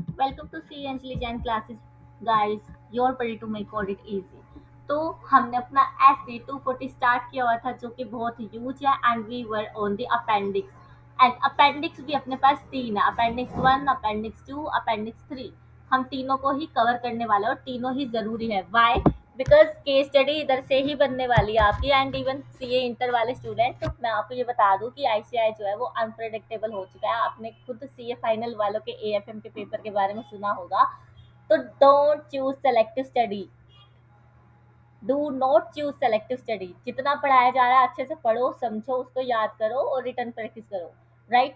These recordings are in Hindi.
Welcome to C Anjali Jain classes guys, your buddy to make audit easy. तो हमने अपना एस डी 240 स्टार्ट किया हुआ था जो कि बहुत ह्यूज है and we were on the appendix. And appendix भी अपने पास तीन है, अपेंडिक्स 1, अपेंडिक्स 2, अपेंडिक्स 3। हम तीनों को ही कवर करने वाले हैं और तीनों ही जरूरी है। वाई? बिकॉज केस स्टडी इधर से ही बनने वाली है आपकी, एंड इवन सीए इंटर वाले स्टूडेंट, तो मैं आपको ये बता दूं कि आईसीआई जो है वो अनप्रेडिक्टेबल हो चुका है। आपने खुद सीए फाइनल वालों के एएफएम के पेपर के बारे में सुना होगा। तो don't choose selective study, do not choose selective study. जितना पढ़ाया जा रहा है अच्छे से पढ़ो, समझो, उसको याद करो और रिटर्न प्रैक्टिस करो। राइट?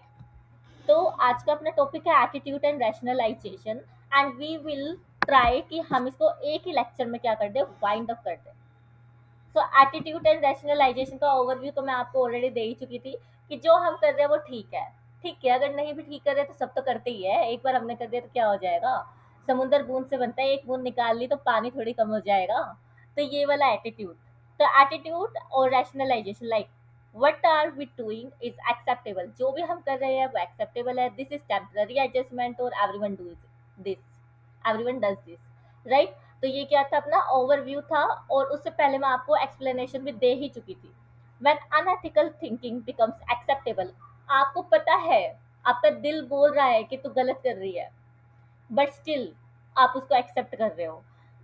तो आज का अपना टॉपिक है attitude and rationalisation, and we will try कि हम इसको एक ही लेक्चर में क्या कर दे, वाइंड अप कर दे। सो एटीट्यूड एंड रैशनलाइजेशन का ओवरव्यू तो मैं आपको ऑलरेडी दे ही चुकी थी कि जो हम कर रहे हैं वो ठीक है। ठीक है, अगर नहीं भी ठीक कर रहे तो सब तो करते ही है। एक बार हमने कर दिया तो क्या हो जाएगा? समुद्र बूंद से बनता है, एक बूंद निकाल ली तो पानी थोड़ी कम हो जाएगा। तो ये वाला एटीट्यूड। तो एटीट्यूड और rationalisation, like what are we doing is acceptable, जो भी हम कर रहे हैं वो एक्सेप्टेबल है। दिस इज टेम्पररी एडजस्टमेंट और everyone does this, everyone does this. Right? तो ये क्या था, अपना ओवरव्यू था। और उससे पहले मैं आपको एक्सप्लेनेशन भी दे ही चुकी थी। When unethical thinking becomes acceptable, आपको पता है, आपका दिल बोल रहा है कि तू गलत कर रही है, बट स्टिल आप उसको एक्सेप्ट कर रहे हो।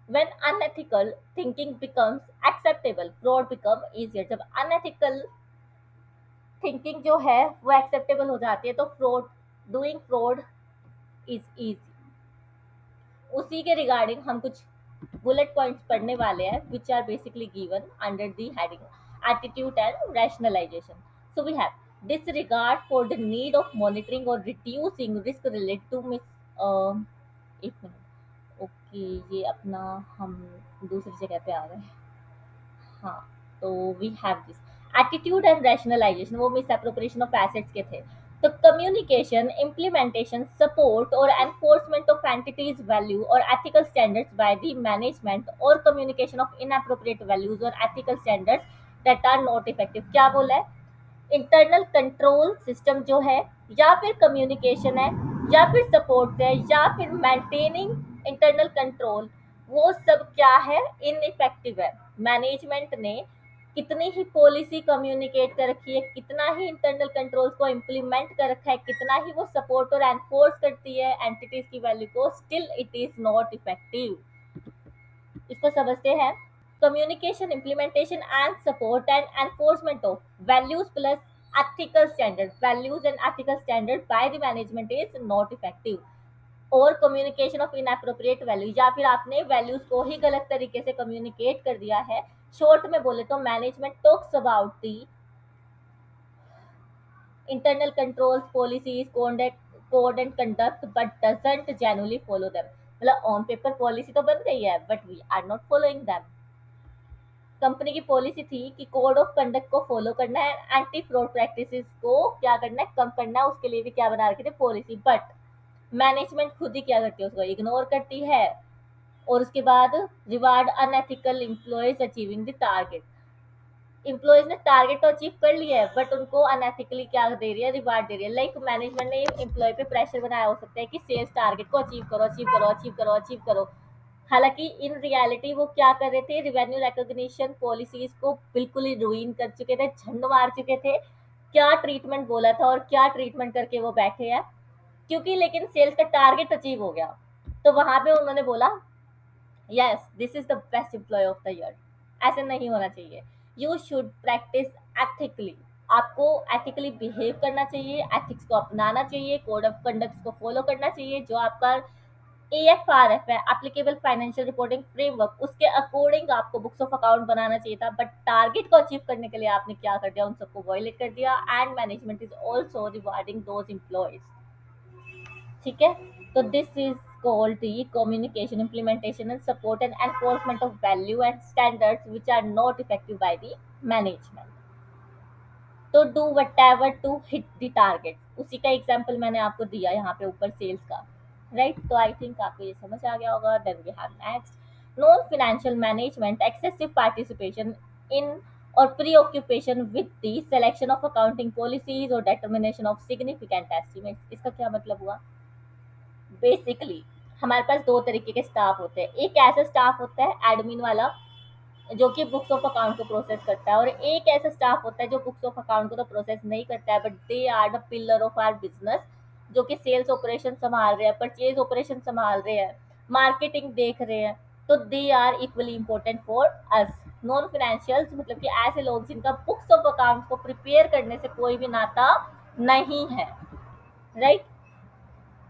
When unethical thinking becomes acceptable, fraud become easier. जब अनएथिकल थिंकिंग जो है वो एक्सेप्टेबल हो जाती है तो fraud, doing fraud is easy. उसी के रिगार्डिंग हम कुछ बुलेट पॉइंट्स पढ़ने वाले हैं which are basically given under the heading attitude and rationalization. So we have disregard for the need of monitoring or reducing risk related to एक मिनट। ओके, ये अपना हम दूसरी जगह पे आ गए। हाँ, तो we have this attitude and rationalisation, वो मिस अप्रोप्रिएशन ऑफ एसेट्स के थे। तो कम्युनिकेशन, इम्प्लीमेंटेशन, सपोर्ट और एनफोर्समेंट ऑफ एंटिटीज वैल्यू और ethical standards by the management, और कम्युनिकेशन ऑफ इनअप्रोप्रिएट वैल्यूज और ethical standards that are not effective. क्या बोला है? इंटरनल कंट्रोल सिस्टम जो है, या फिर कम्युनिकेशन है, या फिर सपोर्ट है, या फिर मेंटेनिंग इंटरनल कंट्रोल, वो सब क्या है, इनइफेक्टिव है। मैनेजमेंट ने कितनी ही पॉलिसी कम्युनिकेट कर रखी है, कितना ही इंटरनल कंट्रोल्स को इम्प्लीमेंट कर रखा है, कितना ही वो सपोर्ट और एनफोर्स करती है एंटिटीज की वैल्यू को, still it is not effective. इसको समझते हैं। Communication, implementation and support and enforcement of values plus ethical standard, values and ethical standard by the management is not effective। और कम्युनिकेशन ऑफ इनअप्रोप्रिएट वैल्यू, या फिर आपने वैल्यूज को ही गलत तरीके से कम्युनिकेट कर दिया है। शॉर्ट में बोले तो management talks about the internal controls, policies, code and conduct, but doesn't genuinely follow them। मतलब ऑन पेपर पॉलिसी तो बन गई है but we are not following them. Company की पॉलिसी थी कि कोड ऑफ कंडक्ट को फॉलो करना है, एंटी फ्रॉड प्रैक्टिसेस को क्या करना है, कम करना है, उसके लिए भी क्या बना रखी थी, पॉलिसी। बट मैनेजमेंट खुद ही क्या करती है, उसको इग्नोर करती है। और उसके बाद reward unethical employees achieving the target. Employees ने टारगेट तो अचीव कर लिया है बट उनको अनएथिकली क्या दे रही है, रिवार्ड दे रही है। लाइक मैनेजमेंट ने एम्प्लॉय पे प्रेशर बनाया हो सकता है कि सेल्स टारगेट को अचीव करो, अचीव करो, अचीव करो, अचीव करो। हालांकि इन रियलिटी वो क्या कर रहे थे, रिवेन्यू रिकॉग्निशन पॉलिसीज को बिल्कुल ही रुइन कर चुके थे, झंड मार चुके थे। क्या ट्रीटमेंट बोला था और क्या ट्रीटमेंट करके वो बैठे हैं। क्योंकि लेकिन सेल्स का टारगेट अचीव हो गया तो वहां पे उन्होंने बोला yes this is the best employee of the year. ऐसे नहीं होना चाहिए। You should practise ethically. आपको एथिकली बिहेव करना चाहिए, एथिक्स को अपनाना चाहिए, कोड ऑफ कंडक्ट को फॉलो करना चाहिए। जो आपका एएफआरएफ है, एप्लीकेबल फाइनेंशियल रिपोर्टिंग फ्रेमवर्क, उसके अकॉर्डिंग आपको बुक्स ऑफ अकाउंट बनाना चाहिए था। बट टारगेट को अचीव करने के लिए आपने क्या कर दिया, उन सबको वॉयलेट कर दिया। And management is also rewarding those employees. ठीक है? तो this is called the communication, implementation and support and enforcement of value and standards which are not effective by the management। तो do whatever to hit the target, उसी का एग्जाम्पल मैंने आपको दिया यहाँ पे ऊपर सेल्स का। राइट? तो आई थिंक आपको ये समझ आ गया होगा। Then we have next non financial management, excessive participation in or preoccupation with the selection of accounting policies or determination of significant estimates. इसका क्या मतलब हुआ? बेसिकली हमारे पास दो तरीके के स्टाफ होते हैं। एक ऐसा स्टाफ होता है एडमिन वाला, जो कि बुक्स ऑफ अकाउंट को प्रोसेस करता है, और एक ऐसा स्टाफ होता है जो बुक्स ऑफ अकाउंट को तो प्रोसेस नहीं करता है, but they are the pillar of our business, जो कि सेल्स ऑपरेशन संभाल रहे हैं, परचेज ऑपरेशन संभाल रहे हैं, मार्केटिंग देख रहे हैं। तो they are equally important for us. Non financials मतलब कि ऐसे लोग जिनका बुक्स ऑफ अकाउंट को प्रिपेयर करने से कोई भी नाता नहीं है, राइट।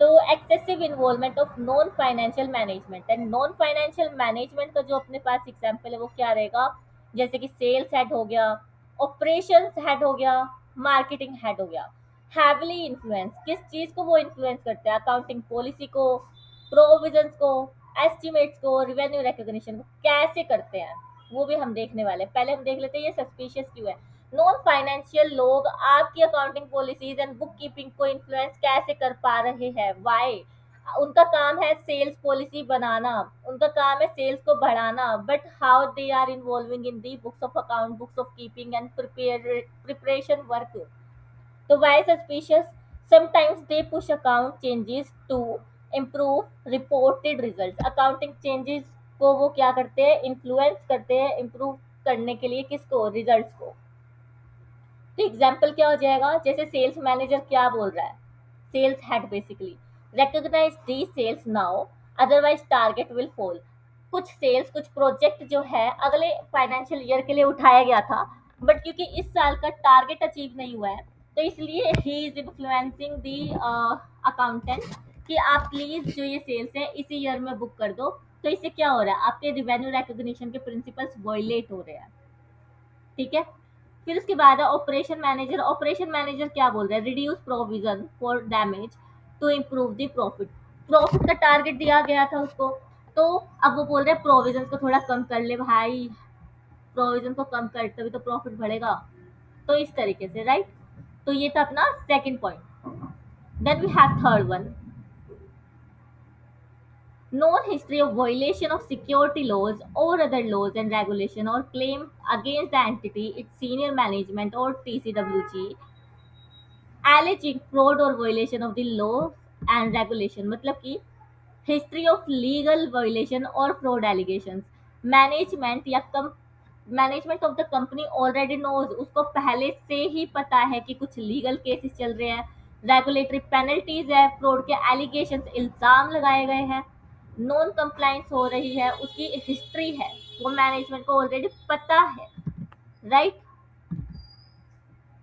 तो excessive involvement of non financial management, and non financial management का जो अपने पास एग्जांपल है वो क्या रहेगा, जैसे कि सेल्स हेड हो गया, ऑपरेशंस हेड हो गया, मार्केटिंग हेड हो गया। हैवली इन्फ्लुएंस, किस चीज को वो इन्फ्लुएंस करते हैं, अकाउंटिंग पॉलिसी को, प्रोविजंस को, एस्टिमेट्स को, रिवेन्यू रिकॉग्निशन को कैसे करते हैं, वो भी हम देखने वाले हैं। पहले हम देख लेते हैं ये सस्पिशियस क्यों है। नॉन फाइनेंशियल लोग आपकी accounting policies and book keeping को इन्फ्लुएंस कैसे कर पा रहे हैं, वाई? उनका काम है सेल्स पॉलिसी बनाना, उनका काम है सेल्स को बढ़ाना, but how they are involving in the books of account, books of keeping and preparation work. तो why suspicious? Sometimes they push account changes to improve reported results. Accounting changes को वो क्या करते हैं, इन्फ्लुएंस करते हैं इम्प्रूव करने के लिए, किसको, रिजल्ट्स को। तो एग्जाम्पल क्या हो जाएगा, जैसे सेल्स मैनेजर क्या बोल रहा है, sales head basically, recognize the sales now, otherwise target will fall. कुछ सेल्स, कुछ प्रोजेक्ट जो है अगले फाइनेंशियल ईयर के लिए उठाया गया था, बट क्योंकि इस साल का टारगेट अचीव नहीं हुआ है, तो इसलिए he is influencing the accountant कि आप प्लीज जो ये सेल्स है इसी ईयर में बुक कर दो। तो इससे क्या हो रहा है, आपके रिवेन्यू रिकॉग्निशन के प्रिंसिपल्स वॉयलेट हो रहे हैं, ठीक है। फिर उसके बाद है ऑपरेशन मैनेजर। ऑपरेशन मैनेजर क्या बोल रहा है, reduce provision for damage to improve the profit. Profit का टारगेट दिया गया था उसको, तो अब वो बोल रहे हैं प्रोविजन को थोड़ा कम कर ले भाई, प्रोविजन को कम कर तभी तो प्रॉफिट बढ़ेगा। तो इस तरीके से, राइट। तो ये था अपना second point. Then we have third one, known history of violation of security laws or other laws and regulation or claim against the entity, its senior management or TCWG, alleging fraud or violation of the laws and regulation। मतलब कि हिस्ट्री ऑफ लीगल वायलेशन और फ्रॉड एलिगेशंस, मैनेजमेंट या management of the company already knows, उसको पहले से ही पता है कि कुछ लीगल केसेस चल रहे हैं, रेगुलेटरी पेनल्टीज है, फ्रॉड के एलिगेशंस, इल्जाम लगाए गए हैं, नॉन कंप्लाइंस हो रही है, उसकी हिस्ट्री है, वो मैनेजमेंट को ऑलरेडी पता है, राइट।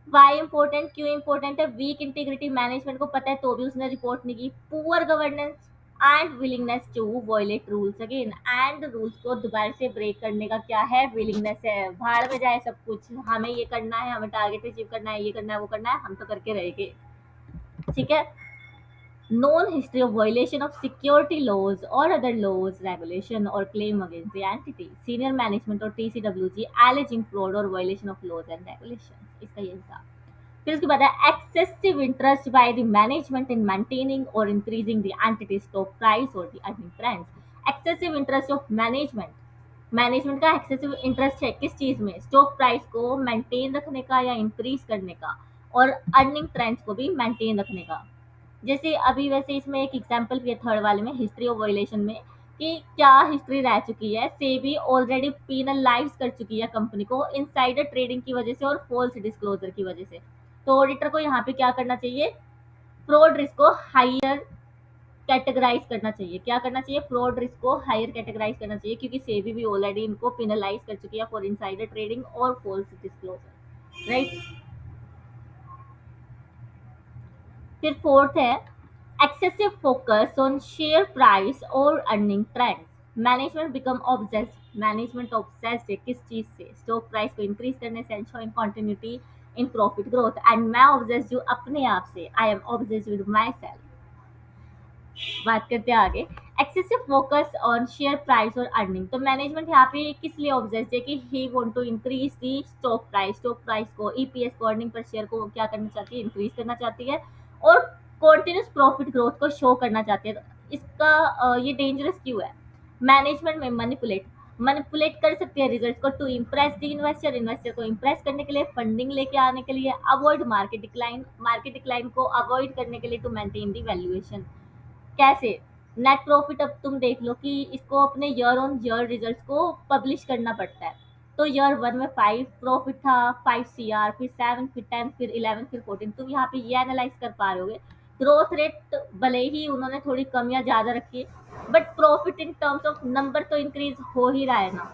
वाई इंपॉर्टेंट, क्यों इंपॉर्टेंट है, वीक इंटीग्रिटी, मैनेजमेंट को पता है तो भी उसने रिपोर्ट नहीं की, poor governance and willingness to violate rules again, and rules को दोबारा से ब्रेक करने का क्या है, विलिंगनेस है। भाड़ में जाए सब कुछ, हमें ये करना है, हमें टारगेट अचीव करना है, ये करना है, वो करना है, हम तो करके रहेंगे, ठीक है। known history of violation of security laws or other laws, regulation or claim against the entity, senior management or TCWG alleging fraud or violation of laws and regulations। इसका ये था। फिर उसके बाद है excessive interest by the management in maintaining or increasing the entity stock price or the earning trends। excessive interest of management, management का एक्सेसिव इंटरेस्ट है किस चीज में, स्टॉक प्राइस को मेंटेन रखने का या इंक्रीज करने का, और अर्निंग ट्रेंड्स को भी मेंटेन रखने का। जैसे अभी वैसे इसमें एक एग्जांपल भी है थर्ड वाले में, हिस्ट्री ऑफ वायलेशन में, कि क्या हिस्ट्री रह चुकी है, सेबी ऑलरेडी पीनलाइज कर चुकी है कंपनी को इनसाइडर ट्रेडिंग की वजह से और फॉल्स डिस्क्लोजर की वजह से। तो ऑडिटर को यहाँ पे क्या करना चाहिए, फ्रॉड रिस्क को हायर कैटेगराइज करना चाहिए। क्या करना चाहिए, फ्रॉड रिस्क को हायर कैटेगराइज करना चाहिए, क्योंकि सेबी भी ऑलरेडी इनको पिनलाइज कर चुकी है for insider trading or false disclosure, right. फिर फोर्थ है excessive focus on share price और earning trends. Management become obsessed, management obsessed है किस चीज से, स्टॉक प्राइस को इंक्रीज करने से, ensuring continuity in profit growth. And मैं ऑब्सेस्ड हूँ अपने आप से, I am obsessed with myself. बात करते हैं आगे, excessive focus on share price और अर्निंग। तो मैनेजमेंट यहाँ पे किस लिए ऑब्सेस्ड है कि he want to increase the stock price, stock price को, ईपीएस को, अर्निंग पर शेयर को क्या करना चाहती है, इंक्रीज करना चाहती है, और कॉन्टिन्यूस प्रॉफिट ग्रोथ को शो करना चाहती है। तो इसका ये डेंजरस क्यों है, मैनेजमेंट में मैनिपुलेट कर सकती है रिजल्ट को to impress the investor, investor को इम्प्रेस करने के लिए, फंडिंग लेके आने के लिए, avoid market decline, market decline को अवॉइड करने के लिए, टू मेंटेन द वैल्यूएशन। कैसे? नेट प्रॉफिट, अब तुम देख लो कि इसको अपने ईयर ऑन ईयर रिजल्ट्स को पब्लिश करना पड़ता है। तो ईयर 1 में 5 प्रॉफिट था, 5 सीआर, फिर 7, फिर 10, फिर 11, फिर 14। तुम यहाँ पे ये एनालाइज कर पा रहे होगे, ग्रोथ रेट भले ही उन्होंने थोड़ी कम या ज़्यादा रखी है, but profit in terms of number तो इंक्रीज हो ही रहा है ना,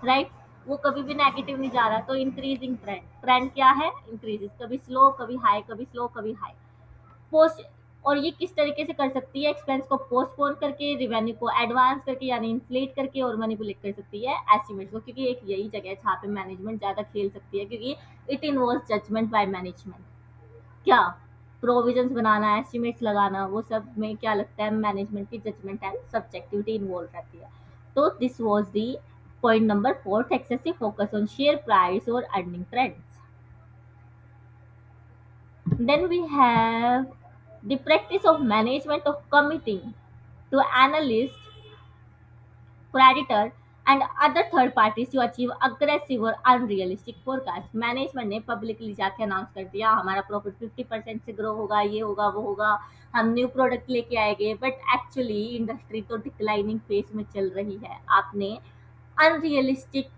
राइट? वो कभी भी नेगेटिव नहीं जा रहा। तो इंक्रीजिंग ट्रेंड, ट्रेंड क्या है? इंक्रीजेस, कभी स्लो कभी हाई, कभी स्लो कभी हाई। पोस्ट, और ये किस तरीके से कर सकती है? एक्सपेंस को पोस्टपोन करके, रिवेन्यू को एडवांस करके यानी इन्फ्लेट करके, और मैनिपुलेट कर सकती है एस्टिमेट्स को, क्योंकि एक यही जगह है जहाँ पे मैनेजमेंट ज़्यादा खेल सकती है, क्योंकि it involve judgement by management. क्या? प्रोविजंस बनाना, एस्टिमेट्स लगाना, वो सब में क्या लगता है? मैनेजमेंट की जजमेंट एंड सब्जेक्टिविटी इन्वॉल्व रहती है। तो this was the point number fourth, excessive focus on share price और earning trends. Then we have the practice of management of committing to analyst, creditor, and other third parties to achieve aggressive or unrealistic forecast. Management ने पब्लिकली जाके अनाउंस कर दिया हमारा प्रॉफिट 50% से ग्रो होगा, ये होगा, वो होगा, हम न्यू प्रोडक्ट लेके आएंगे, बट एक्चुअली इंडस्ट्री तो डिक्लाइनिंग फेज में चल रही है। आपने अनरियलिस्टिक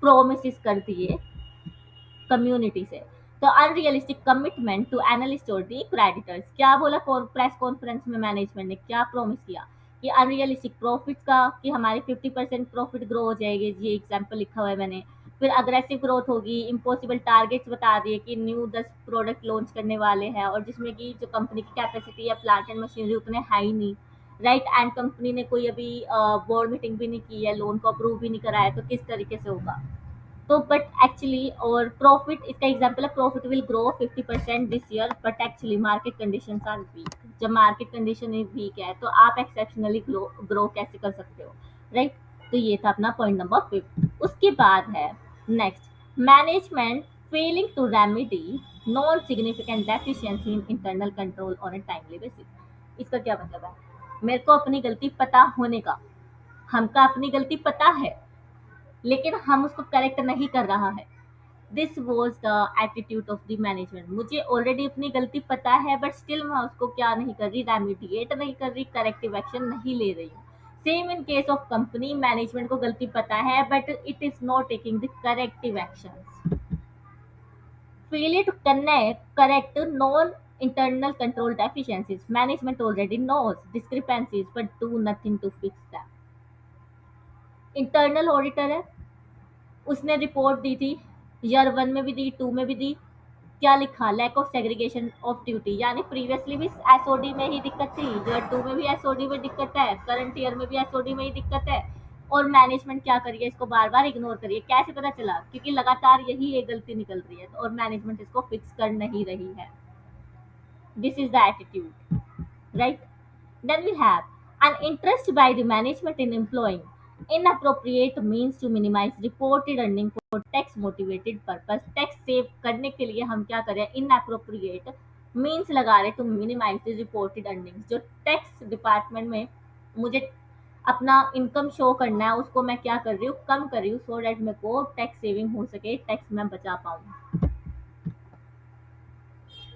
प्रोमिस कर दिए कम्युनिटी से। तो अनरियलिस्टिक कमिटमेंट टू एनालिस्ट और दी क्रेडिटर्स, क्या बोला प्रेस कॉन्फ्रेंस में? मैनेजमेंट ने क्या प्रॉमिस किया कि अनरियलिस्टिक प्रॉफिट्स का, कि हमारे 50% प्रॉफिट ग्रो हो जाएंगे, ये एग्जांपल लिखा हुआ है मैंने। फिर अग्रेसिव ग्रोथ होगी, इम्पॉसिबल टारगेट्स बता दिए कि न्यू 10 प्रोडक्ट लॉन्च करने वाले हैं, और जिसमें कि जो कंपनी की कैपेसिटी या प्लांट एंड मशीनरी उतने हाई नहीं, राइट? एंड कंपनी ने कोई अभी बोर्ड मीटिंग भी नहीं की है, लोन को अप्रूव भी नहीं कराया, तो किस तरीके से होगा? तो बट एक्चुअली, और प्रॉफिट इसका एग्जांपल है, profit will grow 50% this year, but actually market conditions are weak. जब मार्केट कंडीशन वीक है तो आप एक्सेप्शनली ग्रो ग्रो कैसे कर सकते हो, राइट? तो ये था अपना पॉइंट नंबर 5। उसके बाद है next, management failing to remedy non significant deficiency in internal control on a timely basis. इसका क्या मतलब है? मेरे को अपनी गलती पता होने का, हमका अपनी गलती पता है, लेकिन हम उसको करेक्ट नहीं कर रहा है। This was the attitude of the management. मुझे ऑलरेडी अपनी गलती पता है, बट स्टिल मैं उसको क्या नहीं कर रही? रेमिडिएट नहीं कर रही, करेक्टिव एक्शन नहीं ले रही हूँ। Same in case of company, management को गलती पता है, but it is not taking the corrective action. Failure to connect correct non internal control deficiencies. Management already knows discrepancies but do nothing to fix them. Internal auditor है, उसने रिपोर्ट दी थी, ईयर 1 में भी दी, 2 में भी दी। क्या लिखा? Lack of segregation of duty, यानी प्रीवियसली भी एसओडी में ही दिक्कत थी, ईयर 2 में भी एसओडी में दिक्कत है, करंट ईयर में भी एसओडी में ही दिक्कत है, और मैनेजमेंट क्या करिए? इसको बार बार इग्नोर करिए। कैसे पता चला? क्योंकि लगातार यही एक गलती निकल रही है, और मैनेजमेंट इसको फिक्स कर नहीं रही है। This is the attitude, right? Then we have an interest by the management in employing inappropriate means to minimize reported earning for tax motivated purpose. Tax save करने के लिए हम क्या कर रहे हैं? इनअप्रोप्रिएट मीन्स लगा रहे to minimise the reported earnings. जो टैक्स डिपार्टमेंट में मुझे अपना इनकम शो करना है, उसको मैं क्या कर रही हूँ? कम कर रही हूँ, सो डैट मेरे को टैक्स सेविंग हो सके, टैक्स मैं बचा पाऊँ।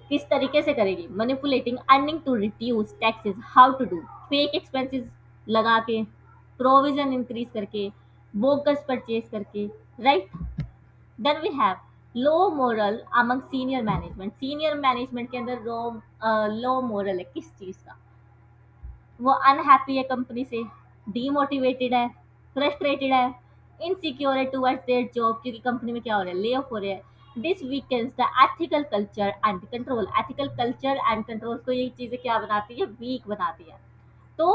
किस तरीके से करेगी? Manipulating earning to reduce taxes. How to do? Fake expenses लगा के, प्रोविजन इंक्रीज करके, बोगस परचेज करके, right? Then we have low moral among senior management. Senior management के अंदर लो मोरल है किस चीज का? वो अनहैप्पी है कंपनी से, डीमोटिवेटेड है, फ्रस्ट्रेटेड है, इनसिक्योर है टुवर्ड्स देयर जॉब, क्योंकि कंपनी में क्या हो रहा है? ले ऑफ हो रहा है। This weakens the ethical culture and control. Ethical culture and control को यही चीजें क्या बनाती है? वीक बनाती है। तो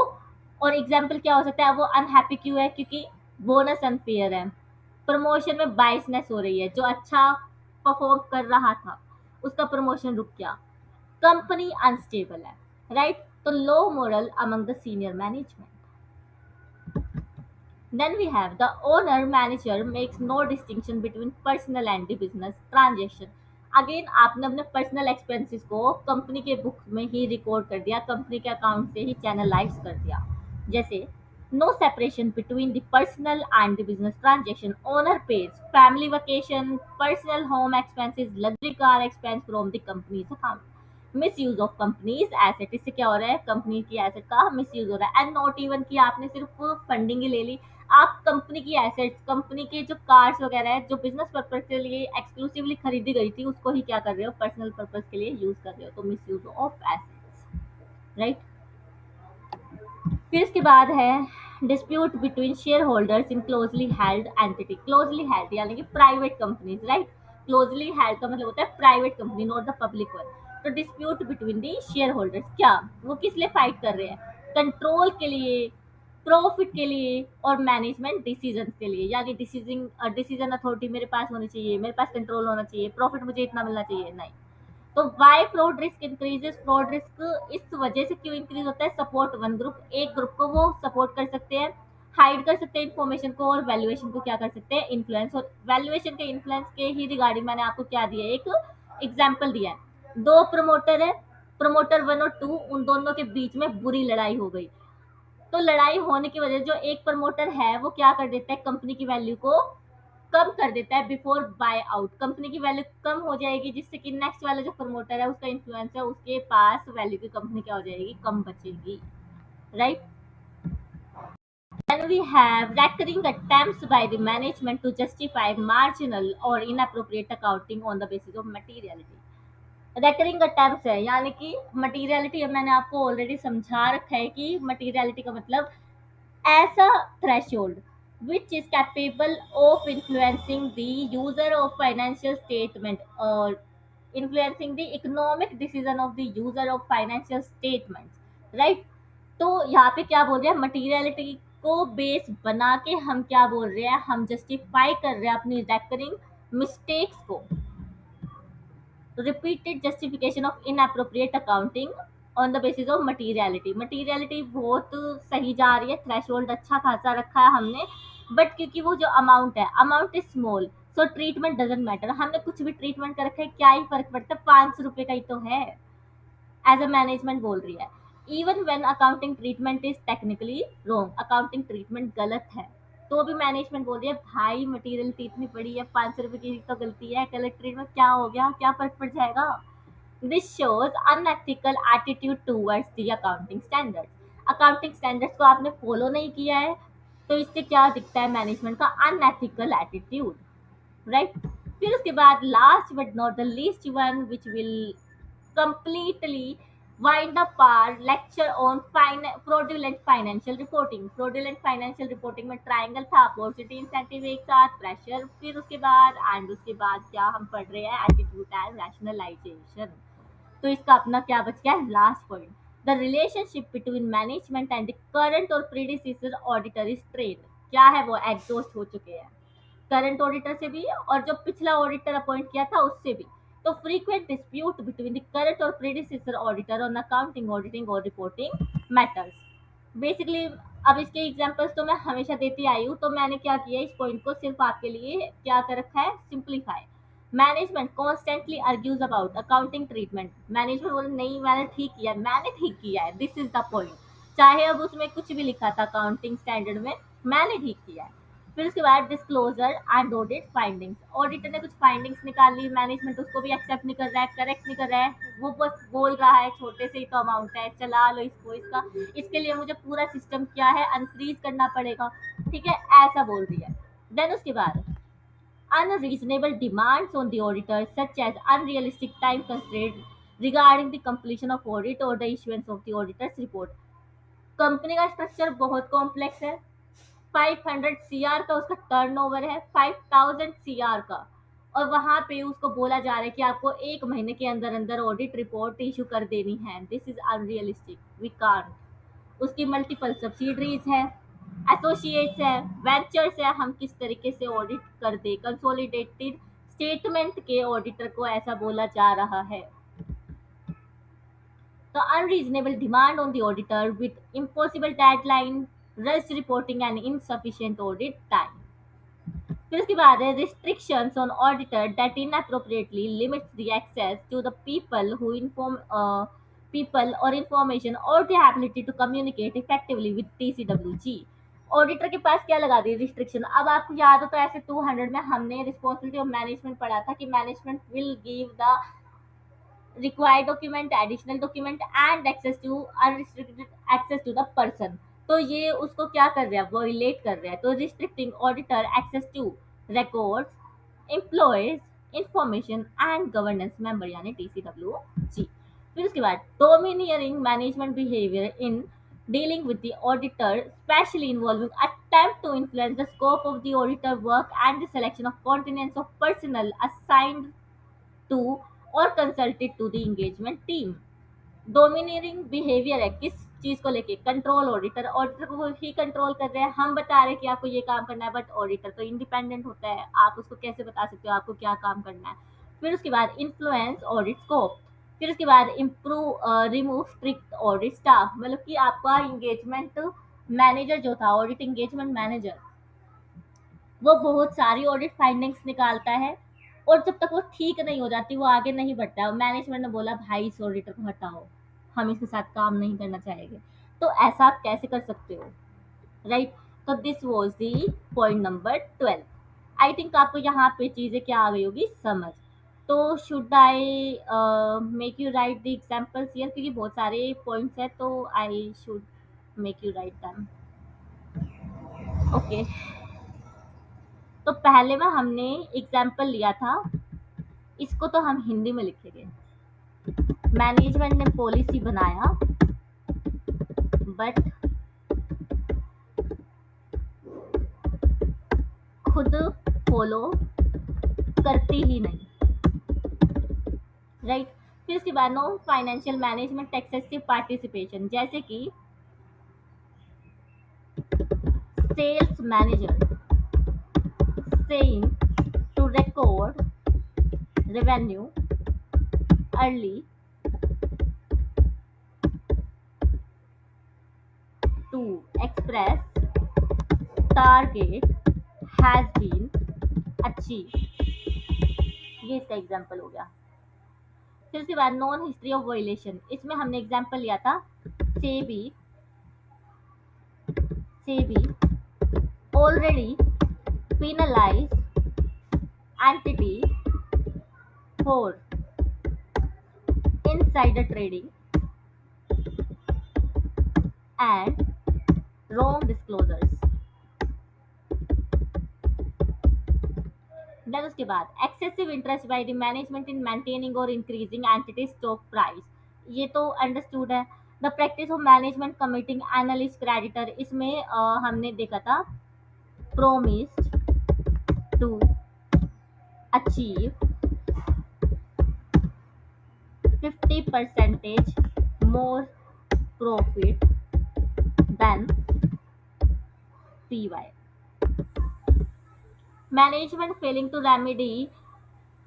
और एग्जाम्पल क्या हो सकता है? वो अनहैप्पी क्यों है? क्योंकि बोनस अनफेयर है, प्रमोशन में बाइसनेस हो रही है, जो अच्छा परफॉर्म कर रहा था उसका प्रमोशन रुक गया, कंपनी अनस्टेबल है, राइट? तो low moral among the senior management. Then we have the owner manager makes no distinction between personal and the business transaction. Again आपने अपने पर्सनल एक्सपेंसेस को कंपनी के बुक में ही रिकॉर्ड कर दिया, कंपनी के अकाउंट से ही चैनलाइज कर दिया। जैसे no separation between the personal and the business transaction. Owner pays family vacation, personal home expenses, luxury car expense from the company's account. Misuse of company's asset, इससे क्या हो रहा है, कंपनी की एसेट का मिस यूज हो रहा है। एंड नॉट इवन कि आपने सिर्फ फंडिंग ही ले ली, आप कंपनी की एसेट्स, कंपनी के जो कार्स वगैरह है जो बिजनेस पर्पज के लिए एक्सक्लूसिवली खरीदी गई थी, उसको ही क्या कर रहे हो, पर्सनल पर्पज के लिए यूज कर रहे हो, तो misuse of assets, right. फिर इसके बाद है dispute between shareholders in closely held entity. Closely held यानी कि private companies, right. Closely held का मतलब होता है private company, not the public one. तो dispute between the shareholders, क्या वो किस लिए फाइट कर रहे हैं, कंट्रोल के लिए, प्रॉफिट के लिए और मैनेजमेंट डिसीजन के लिए। यानी डिसीजन अथॉरिटी मेरे पास होनी चाहिए, मेरे पास कंट्रोल होना चाहिए, प्रॉफिट मुझे इतना मिलना चाहिए, नहीं। तो why fraud risk increases, fraud risk इस वजह से क्यों इंक्रीज होता है, सपोर्ट वन ग्रुप, एक ग्रुप को वो सपोर्ट कर सकते हैं, हाइड कर सकते हैं इन्फॉर्मेशन को, और वैल्यूएशन को क्या कर सकते हैं, इन्फ्लुएंस। और वैल्यूएशन के इन्फ्लुएंस के ही रिगार्डिंग मैंने आपको क्या दिया है, एक एग्जाम्पल दिया है। दो प्रमोटर है, प्रमोटर वन और टू, उन दोनों के बीच में बुरी लड़ाई हो गई। तो लड़ाई होने की वजह, जो एक प्रमोटर है वो क्या कर देता है, कंपनी की वैल्यू को कम कर देता है बिफोर बाय आउट। कंपनी की वैल्यू कम हो जाएगी, जिससे कि नेक्स्ट वाला जो प्रमोटर है उसका इन्फ्लुएंस है, उसके पास वैल्यू की कंपनी क्या हो जाएगी, कम बचेगी, right. Then we have recurring attempts by the management to justify marginal or inappropriate accounting on the basis of materiality। Recurring attempt है यानी कि मटीरियलिटी, मैंने आपको ऑलरेडी समझा रखा है कि मटीरियलिटी का मतलब ऐसा threshold which is capable of influencing the user of financial statement or influencing the economic decision of the user of financial statements, right। तो यहाँ पे क्या बोल रहे हैं, मटीरियलिटी को बेस बना के हम क्या बोल रहे हैं, हम जस्टिफाई कर रहे हैं अपनी रेकरिंग मिस्टेक्स को। Repeated justification of inappropriate accounting on the basis of materiality. Materiality बहुत सही जा रही है, थ्रेशोल्ड अच्छा खासा रखा है हमने, बट क्योंकि वो जो अमाउंट है, amount is small, so treatment doesn't matter. हमने कुछ भी ट्रीटमेंट कर रखा है, क्या ही फर्क पड़ता है, 500 रुपए का ही तो है, एज अ मैनेजमेंट बोल रही है। Even when accounting treatment is technically wrong, accounting treatment गलत है, तो भी मैनेजमेंट बोल रही है भाई मटेरियल इतनी बड़ी है, 500 रुपए की तो गलती है, गलत ट्रीटमेंट क्या हो गया, क्या फर्क पड़ जाएगा। This shows unethical attitude towards the accounting standards. Accounting standards को आपने फॉलो नहीं किया है, तो इससे क्या दिखता है, मैनेजमेंट का अनएथिकल एटीट्यूड, राइट। फिर उसके बाद last but not the least one which will completely wind up our lecture on fraudulent financial reporting। fraudulent financial reporting में ट्राइंगल था, पॉजिटिव इंसेंटिव एक साथ, प्रेशर, फिर उसके बाद क्या हम पढ़ रहे हैं, एटीट्यूड एंड रैशनलाइजेशन। तो इसका अपना क्या बच गया, last point, the relationship between management and the current or predecessor auditor is trade. क्या है वो, एग्जॉस्ट हो चुके हैं करंट ऑडिटर से भी और जो पिछला ऑडिटर अपॉइंट किया था उससे भी। तो frequent dispute between the current or predecessor auditor on accounting, auditing or reporting matters. Basically अब इसके एग्जांपल्स तो मैं हमेशा देती आई हूँ, तो मैंने क्या किया, इस पॉइंट को सिर्फ आपके लिए क्या कर रखा है, simplify. Management constantly argues about accounting treatment. Management बोले नहीं मैंने ठीक किया है, मैंने ठीक किया है, दिस इज द पॉइंट। चाहे अब उसमें कुछ भी लिखा था अकाउंटिंग स्टैंडर्ड में, मैंने ठीक किया है। फिर उसके बाद disclosure and audit findings. Auditor ने कुछ फाइंडिंग्स निकाली, मैनेजमेंट उसको भी एक्सेप्ट नहीं कर रहा है, करेक्ट नहीं कर रहा है, वो बस बोल रहा है छोटे से ही तो अमाउंट है, चला लो इसको, इसका इसके लिए मुझे पूरा सिस्टम क्या है, अनफ्रीज करना पड़ेगा, ठीक है, ऐसा बोल रही है। देन उसके बाद unreasonable demands on the auditors, such as unrealistic time constraints regarding the completion of audit or the issuance of the auditor's report। Company का स्ट्रक्चर बहुत कॉम्प्लेक्स है, 500 सीआर का उसका टर्नओवर है, 5000 सीआर का, और वहां पे उसको बोला जा रहा है कि आपको 1 महीने के अंदर अंदर ऑडिट रिपोर्ट इशू कर देनी है। This is unrealistic, we can't. उसकी मल्टीपल सब्सिडरीज है, एसोसिएट्स है, वेंचर्स है, हम किस तरीके से ऑडिट कर दे, कंसोलिडेटेड स्टेटमेंट के ऑडिटर को ऐसा बोला जा रहा है। The unreasonable demand on the auditor with impossible deadline, rushed reporting and insufficient audit time। फिर उसके बाद है restrictions on auditor that inappropriately limits the access to the people who inform people or information or the ability to communicate effectively with TCWG। Auditor के पास क्या लगा दी, रिस्ट्रिक्शन। अब आपको याद हो तो ऐसे 200 में हमने रिस्पॉन्सिबिलिटी ऑफ मैनेजमेंट पढ़ा था कि management will give the required document, additional document and access to unrestricted access to the person. तो ये उसको क्या कर रहा है, वॉयलेट कर रहा है। तो restricting auditor access to records, employees, information and governance member यानी TCWG। फिर उसके बाद domineering management behaviour in dealing with the auditor, especially involving attempt to influence the scope of the auditor work and the selection of contents of personnel assigned to or consulted to the engagement team। Dominating behaviour है किस चीज को लेके, कंट्रोल। ऑडिटर ऑडिटर को ही कंट्रोल कर रहे हैं, हम बता रहे हैं कि आपको ये काम करना है, बट ऑडिटर तो इंडिपेंडेंट होता है, आप उसको कैसे बता सकते हो आपको क्या काम करना है। फिर उसके बाद इन्फ्लुएंस ऑडिट स्कोप। फिर उसके बाद improve remove strict audit staff, मतलब कि आपका इंगेजमेंट मैनेजर जो था, ऑडिट इंगेजमेंट मैनेजर, वो बहुत सारी ऑडिट फाइंडिंग्स निकालता है, और जब तक वो ठीक नहीं हो जाती वो आगे नहीं बढ़ता है। मैनेजमेंट ने बोला भाई इस ऑडिटर को हटाओ, हम इसके साथ काम नहीं करना चाहेंगे। तो ऐसा आप कैसे कर सकते हो, राइट। तो this was the point number 12। I think आपको यहाँ पे चीज़ें क्या आ गई होगी समझ। तो should I make you right the examples here, क्योंकि बहुत सारे पॉइंट्स हैं, तो I should make you write them. Okay. तो पहले में हमने एग्जाम्पल लिया था, इसको तो हम हिंदी में लिखेंगे। मैनेजमेंट ने पॉलिसी बनाया बट खुद फॉलो करती ही नहीं, राइट। फिर उसके बाद no financial management excessive participation, जैसे कि sales manager saying to record revenue early to express target has been achieve. ये इसका एग्जाम्पल हो गया। फिर उसके बाद नॉन हिस्ट्री ऑफ वायलेशन, इसमें हमने एग्जाम्पल लिया था SEBI SEBI already penalize entity for insider trading and wrong disclosures। Then उसके बाद excessive interest by the management in maintaining और इंक्रीजिंग एंटिटी स्टॉक प्राइस, ये तो अंडरस्टूड है। The practice of management committing analyst creditor, इसमें हमने देखा था promised to achieve 50 percentage more profit than PY। Management failing to remedy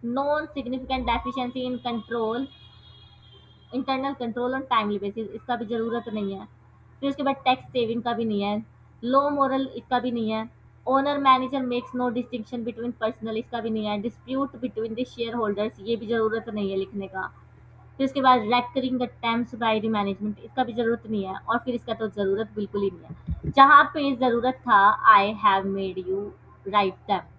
non-significant deficiency in control, internal control on timely basis, इसका भी ज़रूरत नहीं है। फिर उसके बाद टैक्स सेविंग का भी नहीं है। लो मोरल, इसका भी नहीं है। Owner manager makes no distinction between personal, इसका भी नहीं है। Dispute between the shareholders, ये भी ज़रूरत नहीं है लिखने का। फिर उसके बाद recurring attempts bye the management, इसका भी ज़रूरत नहीं है। और फिर इसका तो ज़रूरत बिल्कुल ही नहीं है। जहाँ पे ज़रूरत था I have made you write them.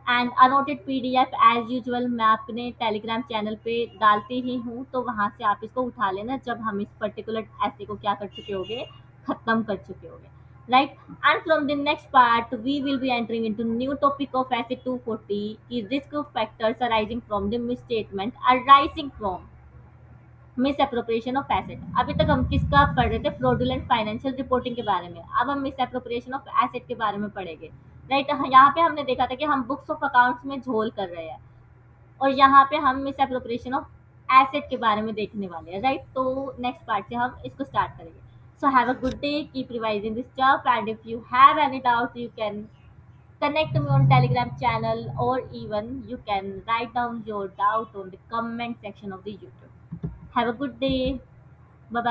And annotated PDF as usual मैं अपने टेलीग्राम चैनल पे डालती ही हूँ, तो वहाँ से आप इसको उठा लेना जब हम इस पर्टिकुलर ऐसे को क्या कर चुके होंगे, खत्म कर चुके होंगे, right. And from the next part we will be entering into new topic of SA 240 की risk factors arising from the misstatement arising from misappropriation of asset. अभी तक हम किसका पढ़ रहे थे, फ्रॉडुलेंट फाइनेंशियल रिपोर्टिंग के बारे में। अब हम मिस अप्रोप्रिएशन ऑफ एसेट के बारे में पढ़ेंगे, राइट। यहाँ पे हमने देखा था कि हम बुक्स ऑफ अकाउंट्स में झोल कर रहे हैं, और यहाँ पे हम मिस अप्रोप्रिएशन ऑफ एसेट के बारे में देखने वाले हैं, राइट। तो नेक्स्ट पार्ट से हम इसको स्टार्ट करेंगे। So have a good day, keep revising this stuff, and if you have any doubt you can connect me on Telegram channel, or even you can write down your doubt on the comment section of the YouTube. Have a good day. Bye bye.